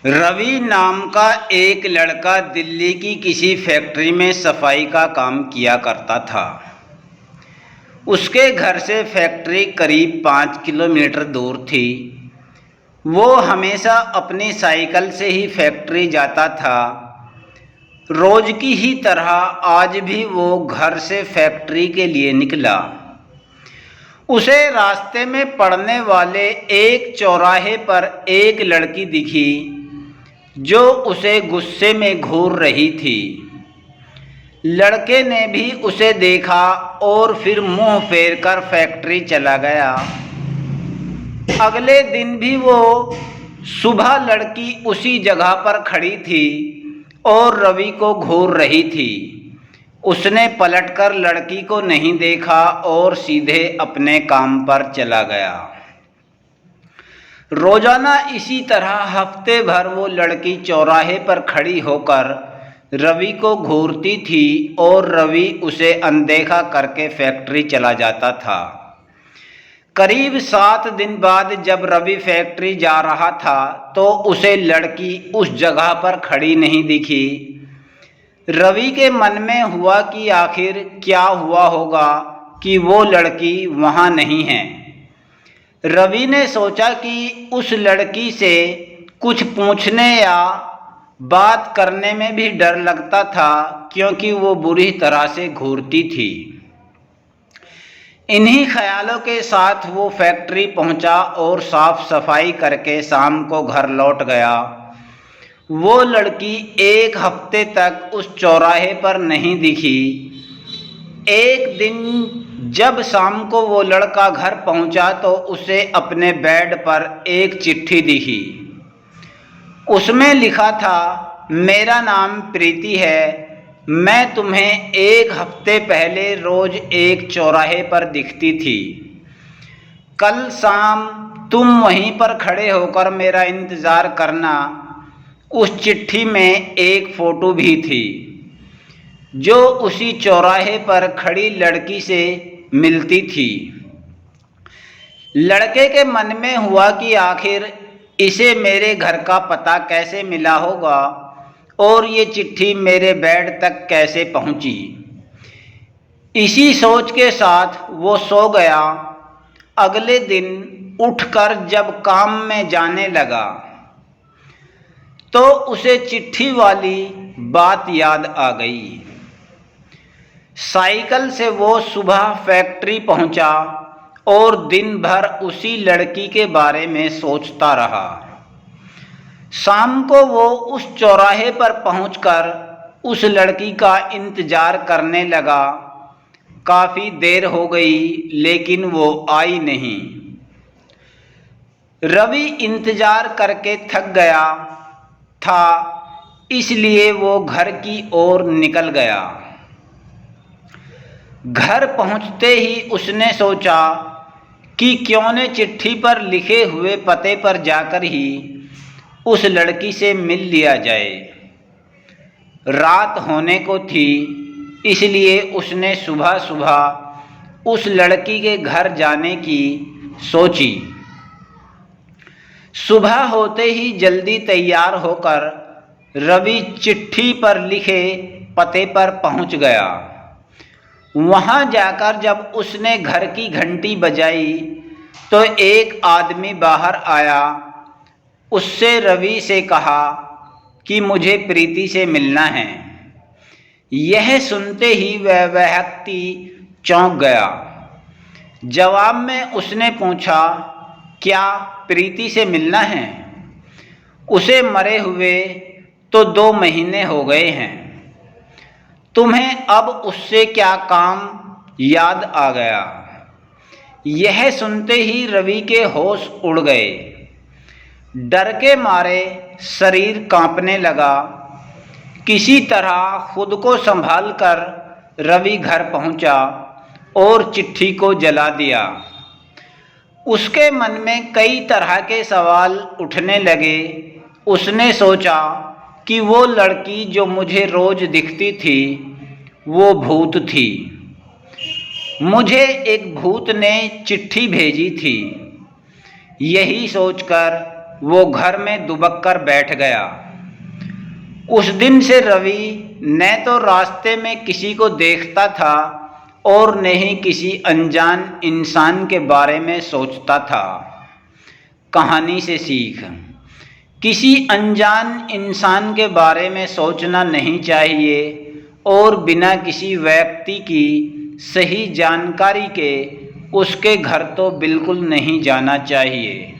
रवि नाम का एक लड़का दिल्ली की किसी फैक्ट्री में सफाई का काम किया करता था। उसके घर से फैक्ट्री करीब 5 किलोमीटर दूर थी। वो हमेशा अपनी साइकिल से ही फैक्ट्री जाता था। रोज की ही तरह आज भी वो घर से फैक्ट्री के लिए निकला। उसे रास्ते में पड़ने वाले एक चौराहे पर एक लड़की दिखी जो उसे गुस्से में घूर रही थी। लड़के ने भी उसे देखा और फिर मुंह फेर कर फैक्ट्री चला गया। अगले दिन भी वो सुबह लड़की उसी जगह पर खड़ी थी और रवि को घूर रही थी। उसने पलटकर लड़की को नहीं देखा और सीधे अपने काम पर चला गया। रोजाना इसी तरह हफ्ते भर वो लड़की चौराहे पर खड़ी होकर रवि को घूरती थी और रवि उसे अनदेखा करके फैक्ट्री चला जाता था। करीब 7 दिन बाद जब रवि फैक्ट्री जा रहा था तो उसे लड़की उस जगह पर खड़ी नहीं दिखी। रवि के मन में हुआ कि आखिर क्या हुआ होगा कि वो लड़की वहाँ नहीं है। रवि ने सोचा कि उस लड़की से कुछ पूछने या बात करने में भी डर लगता था क्योंकि वो बुरी तरह से घूरती थी। इन्हीं ख्यालों के साथ वो फैक्ट्री पहुंचा और साफ सफाई करके शाम को घर लौट गया। वो लड़की एक हफ्ते तक उस चौराहे पर नहीं दिखी। एक दिन जब शाम को वो लड़का घर पहुंचा तो उसे अपने बेड पर एक चिट्ठी दिखी। उसमें लिखा था, मेरा नाम प्रीति है। मैं तुम्हें एक हफ्ते पहले रोज एक चौराहे पर दिखती थी। कल शाम तुम वहीं पर खड़े होकर मेरा इंतज़ार करना। उस चिट्ठी में एक फ़ोटो भी थी जो उसी चौराहे पर खड़ी लड़की से मिलती थी। लड़के के मन में हुआ कि आखिर इसे मेरे घर का पता कैसे मिला होगा और ये चिट्ठी मेरे बेड तक कैसे पहुंची। इसी सोच के साथ वो सो गया। अगले दिन उठकर जब काम में जाने लगा तो उसे चिट्ठी वाली बात याद आ गई। साइकिल से वो सुबह फैक्ट्री पहुंचा और दिन भर उसी लड़की के बारे में सोचता रहा। शाम को वो उस चौराहे पर पहुंचकर उस लड़की का इंतजार करने लगा। काफ़ी देर हो गई लेकिन वो आई नहीं। रवि इंतजार करके थक गया था इसलिए वो घर की ओर निकल गया। घर पहुंचते ही उसने सोचा कि क्यों न चिट्ठी पर लिखे हुए पते पर जाकर ही उस लड़की से मिल लिया जाए। रात होने को थी इसलिए उसने सुबह सुबह उस लड़की के घर जाने की सोची। सुबह होते ही जल्दी तैयार होकर रवि चिट्ठी पर लिखे पते पर पहुंच गया। वहां जाकर जब उसने घर की घंटी बजाई तो एक आदमी बाहर आया। उससे रवि से कहा कि मुझे प्रीति से मिलना है। यह सुनते ही वह व्यक्ति चौंक गया। जवाब में उसने पूछा, क्या प्रीति से मिलना है? उसे मरे हुए तो 2 महीने हो गए हैं। तुम्हें अब उससे क्या काम याद आ गया? यह सुनते ही रवि के होश उड़ गए। डर के मारे शरीर कांपने लगा। किसी तरह खुद को संभाल कर रवि घर पहुंचा और चिट्ठी को जला दिया। उसके मन में कई तरह के सवाल उठने लगे। उसने सोचा कि वो लड़की जो मुझे रोज दिखती थी वो भूत थी। मुझे एक भूत ने चिट्ठी भेजी थी। यही सोचकर वो घर में दुबक कर बैठ गया। उस दिन से रवि न तो रास्ते में किसी को देखता था और न ही किसी अनजान इंसान के बारे में सोचता था। कहानी से सीख: किसी अनजान इंसान के बारे में सोचना नहीं चाहिए और बिना किसी व्यक्ति की सही जानकारी के उसके घर तो बिल्कुल नहीं जाना चाहिए।